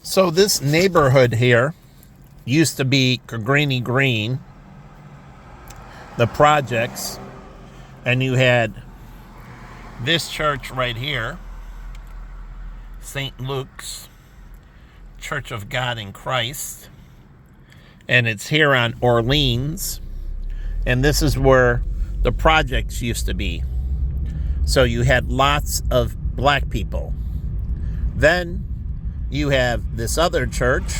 So this neighborhood here used to be Cabrini Green, the projects, and you had this church right here, St. Luke's Church of God in Christ, and it's here on Orleans, and this is where the projects used to be. So you had lots of black people. Then you have this other church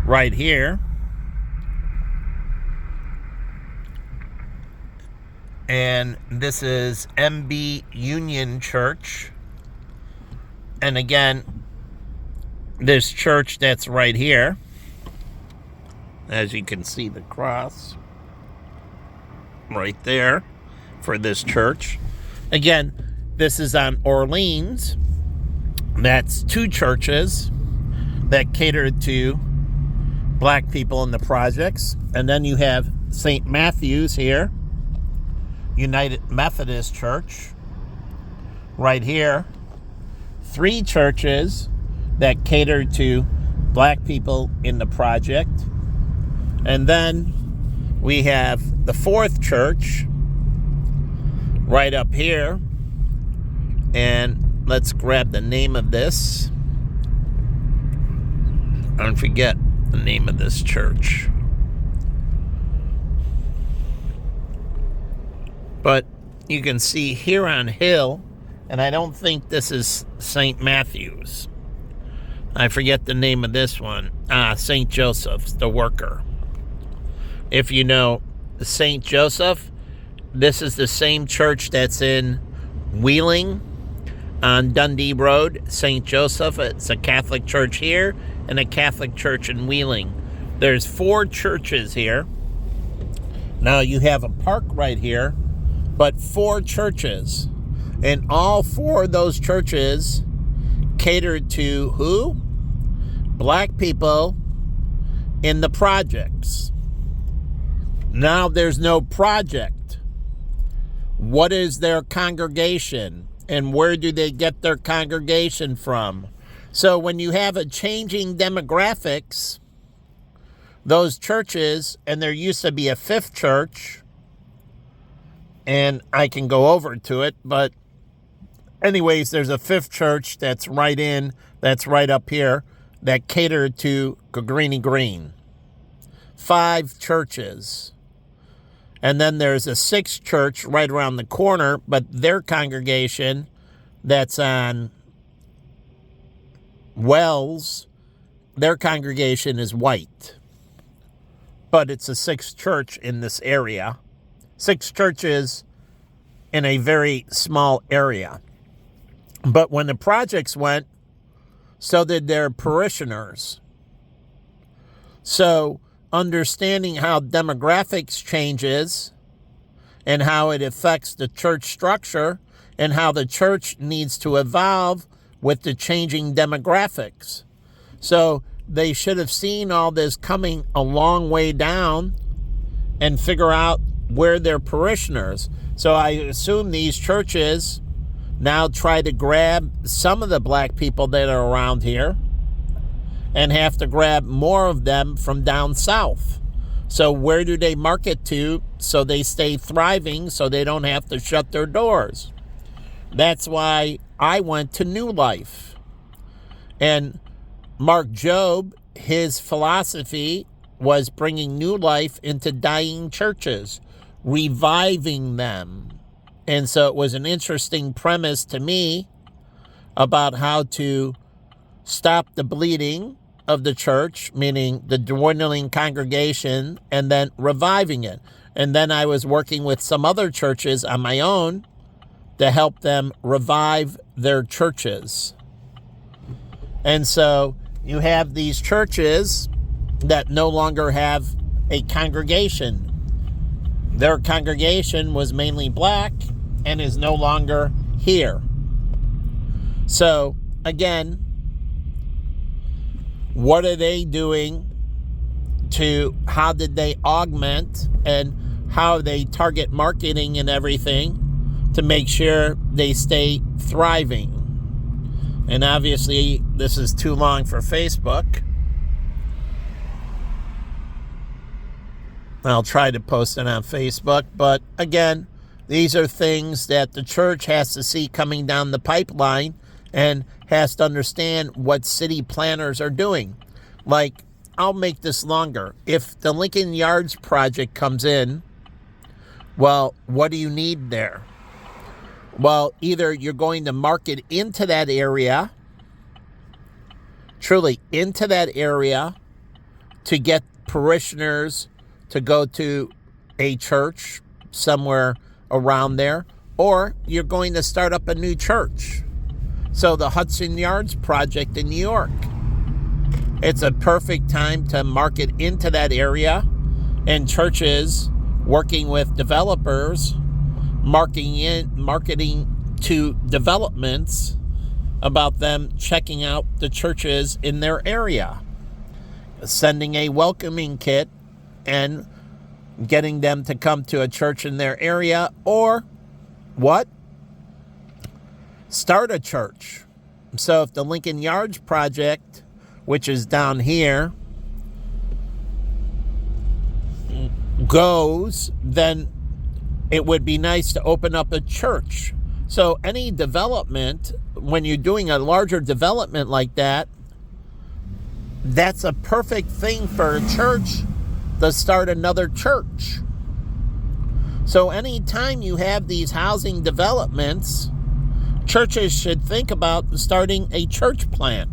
right here, and this is MB Union Church. And again, this church that's right here, as you can see the cross right there for this church. Again, this is on Orleans. That's two churches that catered to black people in the projects. And then you have St. Matthew's here, United Methodist Church, right here. Three churches that catered to black people in the project. And then we have the fourth church right up here. And let's grab the name of this. I don't forget the name of this church. But you can see here on Hill, and I don't think this is St. Matthew's. I forget the name of this one. St. Joseph's, the Worker. If you know St. Joseph, this is the same church that's in Wheeling on Dundee Road, St. Joseph. It's a Catholic church here and a Catholic church in Wheeling. There's four churches here. Now you have a park right here, but four churches. And all four of those churches catered to who? Black people in the projects. Now there's no project. What is their congregation? And where do they get their congregation from? So when you have a changing demographics, those churches, and there used to be a fifth church, and I can go over to it, but anyways, there's a fifth church that's right up here, that catered to Cabrini Green. 5 churches. And then there's a sixth church right around the corner, but their congregation that's on Wells, their congregation is white. But it's a sixth church in this area. 6 churches in a very small area. But when the projects went, so did their parishioners. So understanding how demographics changes and how it affects the church structure and how the church needs to evolve with the changing demographics. So they should have seen all this coming a long way down and figure out where their parishioners. So I assume these churches now try to grab some of the black people that are around here and have to grab more of them from down south. So where do they market to so they stay thriving so they don't have to shut their doors? That's why I went to New Life. And Mark Jobe, his philosophy was bringing new life into dying churches, reviving them. And so it was an interesting premise to me about how to stop the bleeding of the church, meaning the dwindling congregation, and then reviving it. And then I was working with some other churches on my own to help them revive their churches. And so you have these churches that no longer have a congregation. Their congregation was mainly black and is no longer here. So, again, what are they doing how did they augment and how they target marketing and everything to make sure they stay thriving? And obviously, this is too long for Facebook. I'll try to post it on Facebook. But again, these are things that the church has to see coming down the pipeline and has to understand what city planners are doing. Like, I'll make this longer. If the Lincoln Yards project comes in, well, what do you need there? Well, either you're going to market into that area, truly into that area, to get parishioners to go to a church somewhere around there, or you're going to start up a new church. So the Hudson Yards project in New York, it's a perfect time to market into that area, and churches working with developers, marketing to developments about them checking out the churches in their area, sending a welcoming kit and getting them to come to a church in their area, or what? Start a church. So if the Lincoln Yards project, which is down here, goes, then it would be nice to open up a church. So any development, when you're doing a larger development like that, that's a perfect thing for a church to start another church. So anytime you have these housing developments, churches should think about starting a church plant.